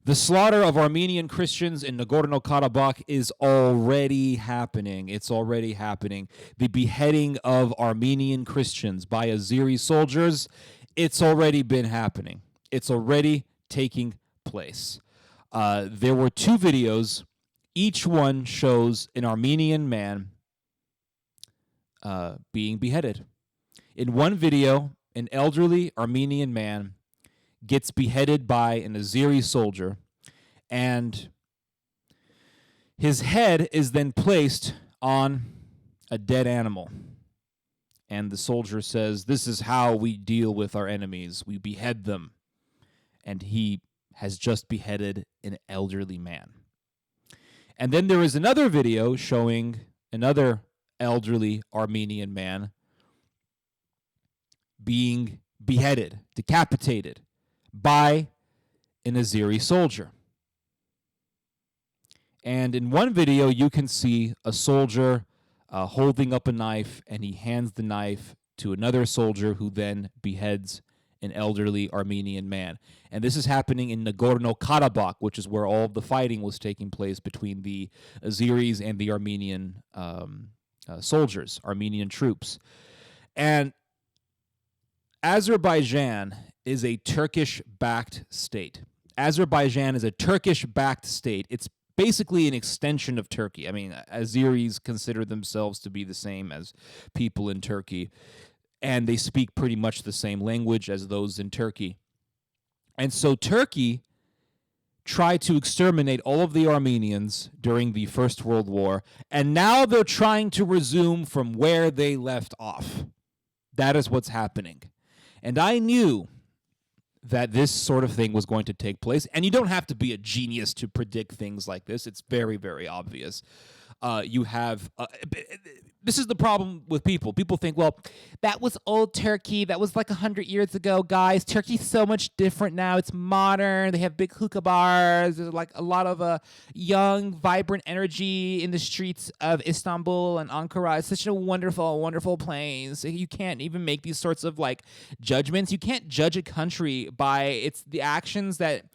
The slaughter of Armenian Christians in Nagorno-Karabakh is already happening. It's already happening. The beheading of Armenian Christians by Azeri soldiers, it's already been happening. It's already taking place. There were two videos. Each one shows an Armenian man being beheaded. In one video, an elderly Armenian man gets beheaded by an Azeri soldier, and his head is then placed on a dead animal. And the soldier says, "This is how we deal with our enemies. We behead them." And he has just beheaded an elderly man. And then there is another video showing another elderly Armenian man being beheaded, decapitated by an Azeri soldier. And in one video, you can see a soldier holding up a knife, and he hands the knife to another soldier who then beheads an elderly Armenian man. And this is happening in Nagorno-Karabakh, which is where all of the fighting was taking place between the Azeris and the Armenian soldiers, Armenian troops. And Azerbaijan is a Turkish-backed state. Azerbaijan is a Turkish-backed state. It's basically an extension of Turkey. I mean, Azeris consider themselves to be the same as people in Turkey, and they speak pretty much the same language as those in Turkey. And so Turkey tried to exterminate all of the Armenians during the First World War, and now they're trying to resume from where they left off. That is what's happening. And I knew that this sort of thing was going to take place. And you don't have to be a genius to predict things like this. It's very, very obvious. This is the problem with people. People think, well, that was old Turkey. That was like 100 years ago, guys. Turkey's so much different now. It's modern. They have big hookah bars. There's like a lot of young, vibrant energy in the streets of Istanbul and Ankara. It's such a wonderful, wonderful place. You can't even make these sorts of like judgments. You can't judge a country by the actions that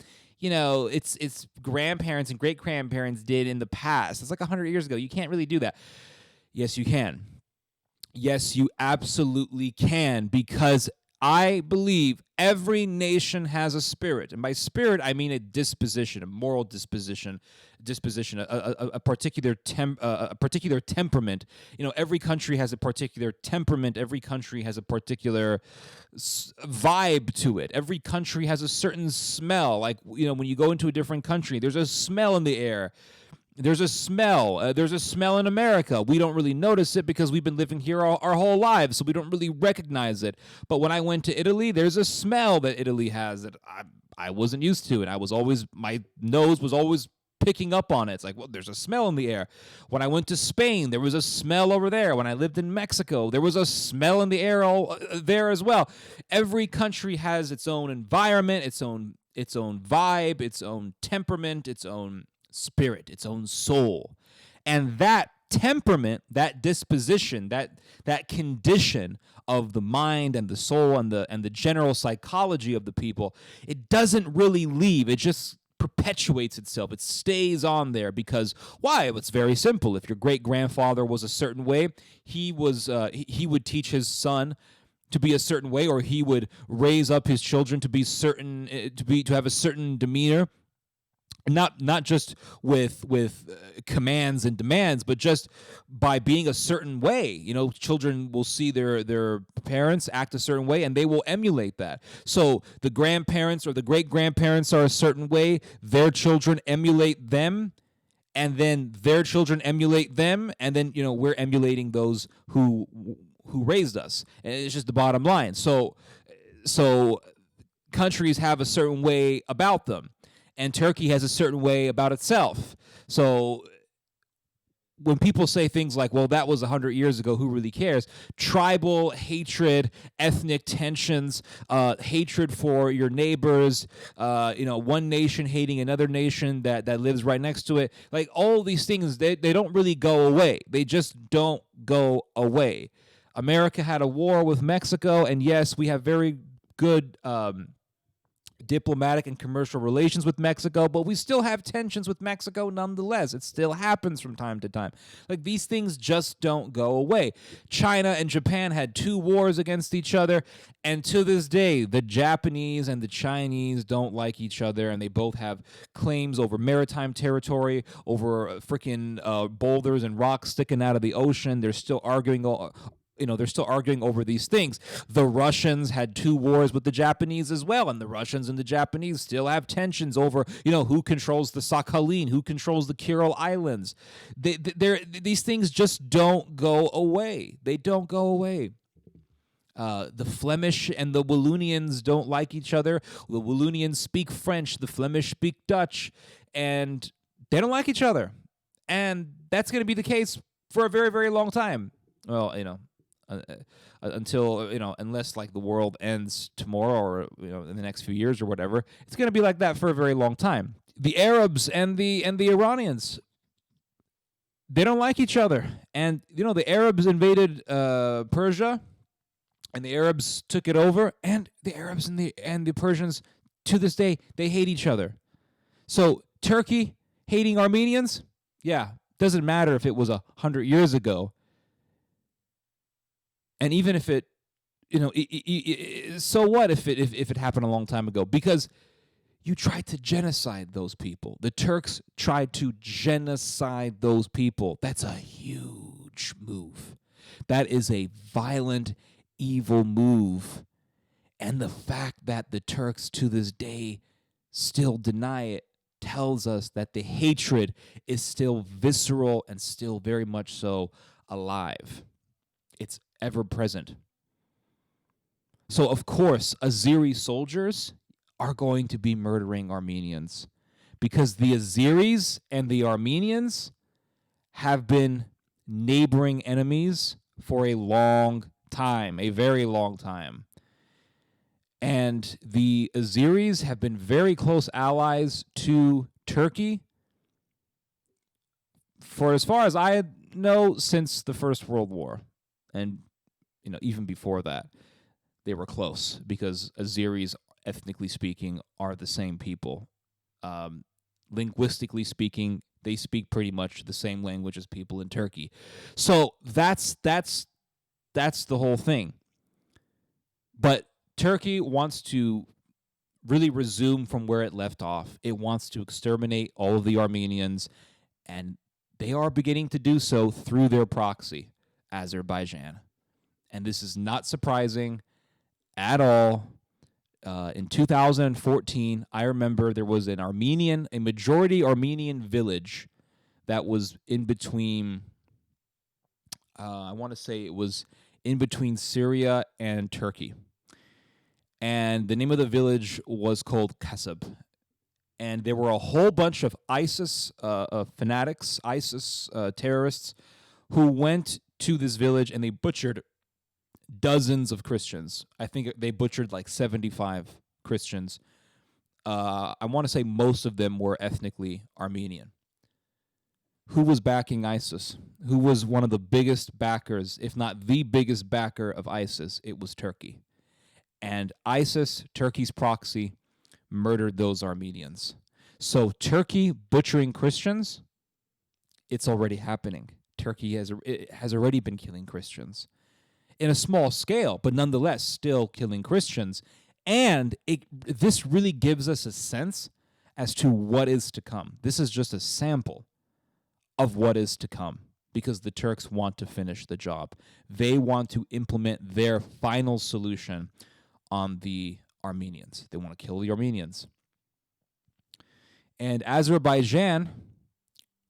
its grandparents and great-grandparents did in the past. It's like 100 years ago. You can't really do that. Yes, you can. Yes, you absolutely can, because I believe every nation has a spirit. And by spirit, I mean a disposition, a moral disposition, a particular temperament. Every country has a particular temperament. Every country has a particular vibe to it. Every country has a certain smell. Like, when you go into a different country, there's a smell in the air. There's a smell. There's a smell in America. We don't really notice it because we've been living here our whole lives, so we don't really recognize it. But when I went to Italy, there's a smell that Italy has that I wasn't used to, and my nose was always picking up on it. It's like, well, there's a smell in the air. When I went to Spain, there was a smell over there. When I lived in Mexico, there was a smell in the air there as well. Every country has its own environment, its own vibe, its own temperament, its own spirit, its own soul. And that temperament, that disposition, that condition of the mind and the soul and the general psychology of the people, it doesn't really leave. It just perpetuates itself. It stays on there because why? It's very simple. If your great-grandfather was a certain way, he would teach his son to be a certain way, or he would raise up his children to be certain, to have a certain demeanor. Not just with commands and demands, but just by being a certain way. Children will see their parents act a certain way, and they will emulate that. So the grandparents or the great-grandparents are a certain way, their children emulate them, and then their children emulate them, and then we're emulating those who raised us. And it's just the bottom line. So countries have a certain way about them. And Turkey has a certain way about itself. So when people say things like, well, that was 100 years ago, who really cares? Tribal hatred, ethnic tensions, hatred for your neighbors, one nation hating another nation that lives right next to it. Like all these things, they don't really go away. They just don't go away. America had a war with Mexico, and yes, we have very good diplomatic and commercial relations with Mexico, but we still have tensions with Mexico nonetheless. It still happens from time to time. Like, these things just don't go away. China and Japan had 2 wars against each other, and to this day, the Japanese and the Chinese don't like each other, and they both have claims over maritime territory, over freaking boulders and rocks sticking out of the ocean. They're still arguing they're still arguing over these things. The Russians had 2 wars with the Japanese as well, and the Russians and the Japanese still have tensions over, who controls the Sakhalin, who controls the Kuril Islands. These things just don't go away. They don't go away. The Flemish and the Wallonians don't like each other. The Wallonians speak French. The Flemish speak Dutch. And they don't like each other. And that's going to be the case for a very, very long time. Well, until, unless like the world ends tomorrow or, in the next few years or whatever, it's going to be like that for a very long time. The Arabs and the Iranians, they don't like each other. And, the Arabs invaded Persia, and the Arabs took it over, and the Arabs and the Persians, to this day, they hate each other. So Turkey hating Armenians, doesn't matter if it was 100 years ago. And even if it, so what if it happened a long time ago? Because you tried to genocide those people. The Turks tried to genocide those people. That's a huge move. That is a violent, evil move. And the fact that the Turks to this day still deny it tells us that the hatred is still visceral and still very much so alive. It's ever present. So, of course, Azeri soldiers are going to be murdering Armenians because the Azeris and the Armenians have been neighboring enemies for a long time, a very long time. And the Azeris have been very close allies to Turkey for as far as I know since the First World War. And, even before that, they were close because Azeris, ethnically speaking, are the same people. Linguistically speaking, they speak pretty much the same language as people in Turkey. So that's the whole thing. But Turkey wants to really resume from where it left off. It wants to exterminate all of the Armenians, and they are beginning to do so through their proxy, Azerbaijan. And this is not surprising at all. In 2014, I remember there was a majority Armenian village that was in between, I want to say it was in between Syria and Turkey. And the name of the village was called Kasab. And there were a whole bunch of ISIS fanatics, ISIS terrorists, who went to this village and they butchered dozens of Christians. I think they butchered like 75 Christians. I want to say most of them were ethnically Armenian. Who was backing ISIS? Who was one of the biggest backers, if not the biggest backer of ISIS? It was Turkey. And ISIS, Turkey's proxy, murdered those Armenians. So Turkey butchering Christians, it's already happening. Turkey has already been killing Christians in a small scale, but nonetheless still killing Christians. And this really gives us a sense as to what is to come. This is just a sample of what is to come because the Turks want to finish the job. They want to implement their final solution on the Armenians. They want to kill the Armenians. And Azerbaijan,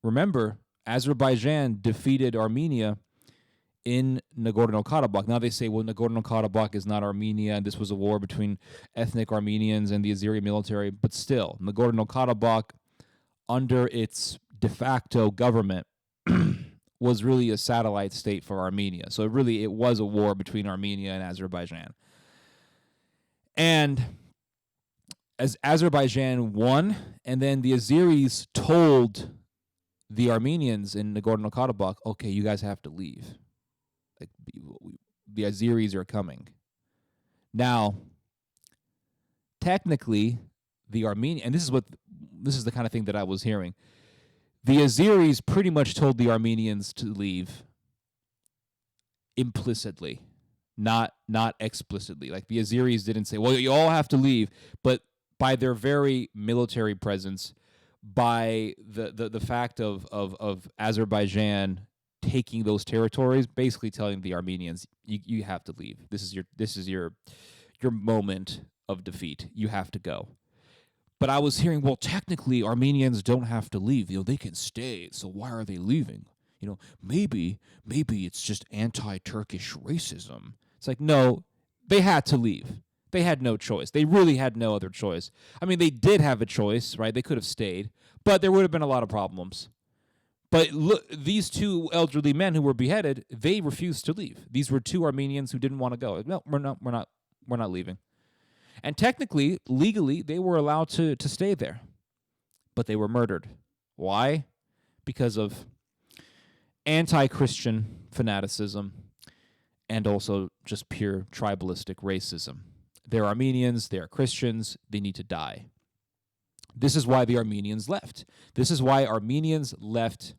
remember, Azerbaijan defeated Armenia in Nagorno-Karabakh. Now they say, well, Nagorno-Karabakh is not Armenia, and this was a war between ethnic Armenians and the Azeri military. But still, Nagorno-Karabakh, under its de facto government, was really a satellite state for Armenia. So it was a war between Armenia and Azerbaijan. And as Azerbaijan won, and then the Azeris told the Armenians in Nagorno-Karabakh, okay, you guys have to leave. Like, the Azeris are coming. Now, technically, the Armenian, and this is the kind of thing that I was hearing. The Azeris pretty much told the Armenians to leave implicitly, not explicitly. Like the Azeris didn't say, well, you all have to leave, but by their very military presence, by the fact of Azerbaijan taking those territories, basically telling the Armenians, you have to leave. This is your moment of defeat. You have to go. But I was hearing, well, technically Armenians don't have to leave. They can stay. So why are they leaving? Maybe it's just anti-Turkish racism. It's like, no, they had to leave. They had no choice. They really had no other choice. I mean, they did have a choice, right? They could have stayed, but there would have been a lot of problems. But look, these two elderly men who were beheaded, they refused to leave. These were two Armenians who didn't want to go. No, we're not leaving. And technically, legally, they were allowed to stay there. But they were murdered. Why? Because of anti-Christian fanaticism and also just pure tribalistic racism. They're Armenians, they're Christians, they need to die. This is why the Armenians left. This is why Armenians left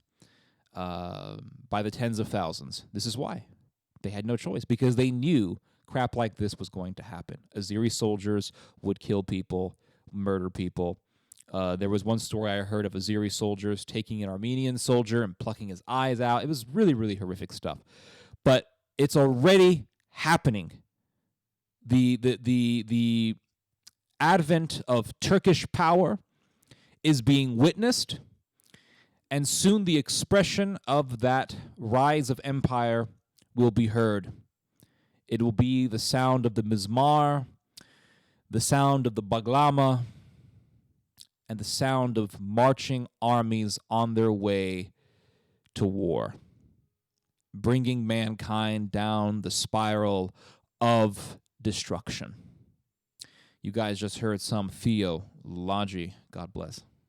by the tens of thousands. This is why. They had no choice because they knew crap like this was going to happen. Azeri soldiers would kill people, murder people. There was one story I heard of Azeri soldiers taking an Armenian soldier and plucking his eyes out. It was really, really horrific stuff. But it's already happening. The advent of Turkish power is being witnessed, and soon the expression of that rise of empire will be heard. It will be the sound of the mizmar, the sound of the baglama, and the sound of marching armies on their way to war, bringing mankind down the spiral of destruction. You guys just heard some theology. God bless.